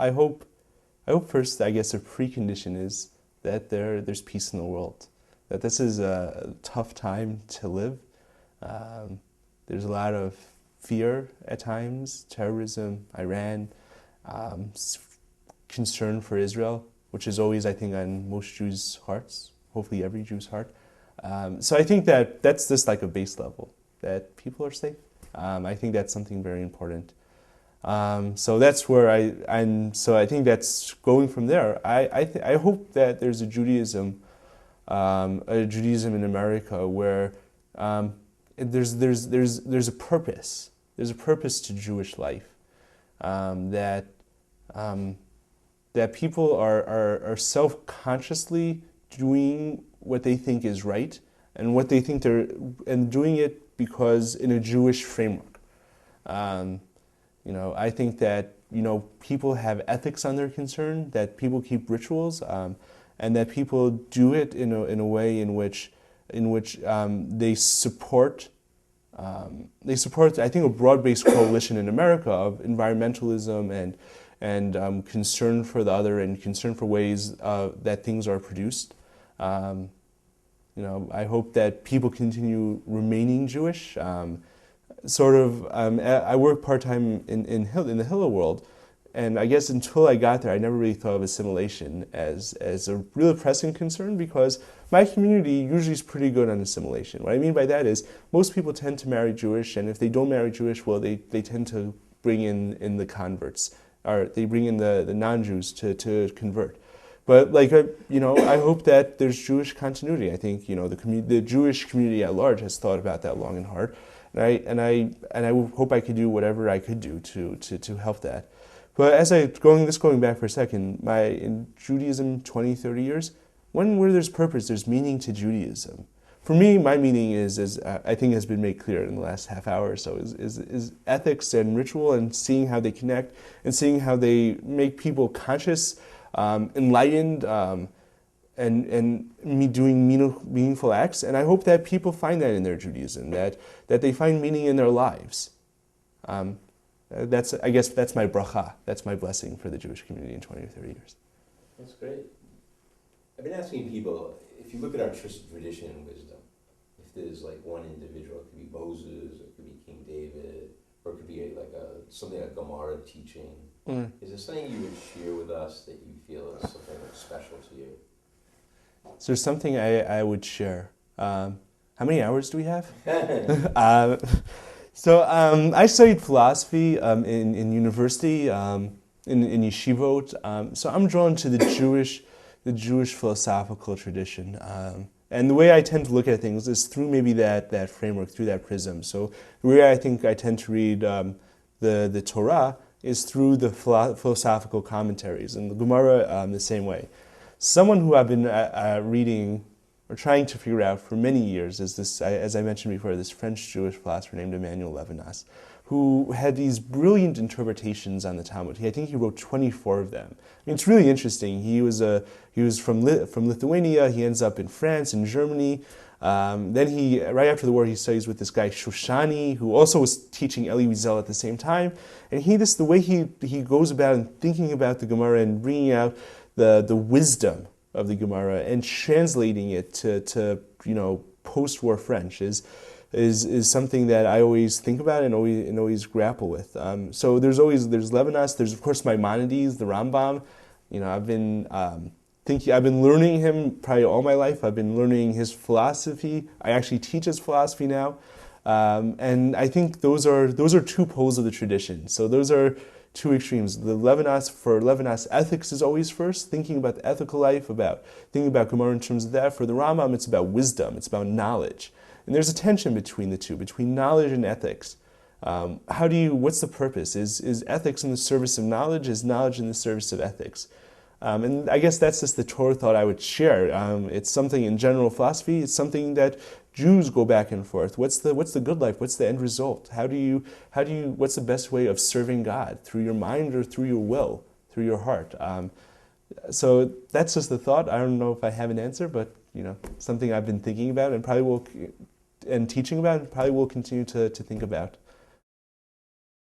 I hope first, I guess, a precondition is that there's peace in the world. That this is a tough time to live. There's a lot of fear at times, terrorism, Iran, concern for Israel, which is always, I think, on most Jews' hearts, hopefully every Jew's heart. So I think that that's just like a base level, that people are safe. I think that's something very important. So that's where so I think that's going from there. I hope that there's a Judaism in America where there's a purpose. There's a purpose to Jewish life. That people are self-consciously doing what they think is right and what they think and doing it because in a Jewish framework. I think that people have ethics on their concern, that people keep rituals, and that people do it in a way in which they support. I think, a broad-based coalition in America of environmentalism and concern for the other and concern for ways that things are produced. I hope that people continue remaining Jewish. I work part-time in the Hillel world, and I guess until I got there, I never really thought of assimilation as a real pressing concern, because my community usually is pretty good on assimilation. What I mean by that is most people tend to marry Jewish, and if they don't marry Jewish, well, they tend to bring in the converts, or they bring in the non-Jews to convert. But I hope that there's Jewish continuity. I think the Jewish community at large has thought about that long and hard. And I hope I could do whatever I could do to help that. But going back for a second, in Judaism 20, 30 years, where there's purpose, there's meaning to Judaism. For me, my meaning is I think has been made clear in the last half hour or so, is ethics and ritual, and seeing how they connect and seeing how they make people conscious, enlightened, and me doing meaningful acts. And I hope that people find that in their Judaism, that they find meaning in their lives. I guess that's my bracha, that's my blessing for the Jewish community in 20 or 30 years. That's great. I've been asking people, if you look at our tradition and wisdom, if there's one individual, it could be Moses, or it could be King David, or it could be something like Gemara teaching. Is there something you would share with us that you feel is something that's special to you? So there's something I would share. How many hours do we have? I studied philosophy in university, in yeshivot. So I'm drawn to the Jewish philosophical tradition. And the way I tend to look at things is through maybe that framework, through that prism. So the way I think I tend to read the Torah is through the philosophical commentaries, and the Gemara the same way. Someone who I've been reading or trying to figure out for many years is this, as I mentioned before, this French-Jewish philosopher named Emmanuel Levinas, who had these brilliant interpretations on the Talmud. I think he wrote 24 of them. I mean, it's really interesting. He was from Lithuania. He ends up in France and Germany. Then right after the war, he studies with this guy Shoshani, who also was teaching Eli Wiesel at the same time. And the way he goes about and thinking about the Gemara and bringing out the wisdom of the Gemara and translating it to post-war French is something that I always think about and always grapple with. So there's Levinas. There's of course Maimonides, the Rambam. I've been learning him probably all my life. I've been learning his philosophy. I actually teach his philosophy now, and I think those are two poles of the tradition. So those are two extremes. For Levinas, ethics is always first, thinking about the ethical life, thinking about Gemara in terms of that. For the Rambam, it's about wisdom, it's about knowledge. And there's a tension between the two, between knowledge and ethics. What's the purpose? Is ethics in the service of knowledge? Is knowledge in the service of ethics? And I guess that's just the Torah thought I would share. It's something in general philosophy. It's something that Jews go back and forth. What's the good life? What's the end result? What's the best way of serving God? Through your mind or through your will, through your heart? So that's just the thought. I don't know if I have an answer, but something I've been thinking about and teaching about and probably will continue to think about.